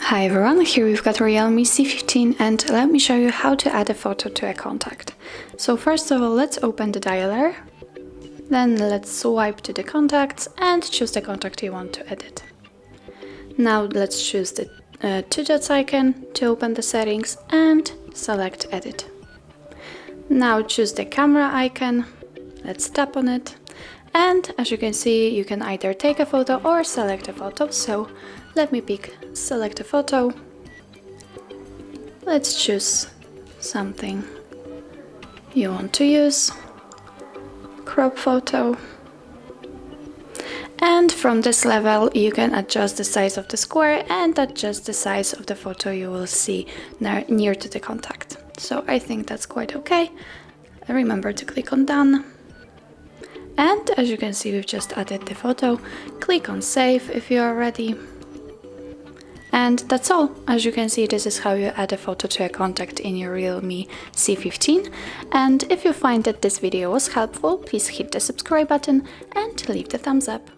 Hi everyone, here we've got REALME C15 and let me show you how to add a photo to a contact. So first of all, let's open the dialer, then let's swipe to the contacts and choose the contact you want to edit. Now let's choose the two dots icon to open the settings and select edit. Now choose the camera icon, let's tap on it, and as you can see you can either take a photo or select a photo, so let me pick select a photo. Let's choose something you want to use, crop photo, and from this level you can adjust the size of the square and adjust the size of the photo you will see near to the contact. So I think that's quite okay. Remember to click on done. And as you can see, we've just added the photo. Click on save if you are ready. And that's all. As you can see, this is how you add a photo to a contact in your REALME C15. And if you find that this video was helpful, please hit the subscribe button and leave the thumbs up.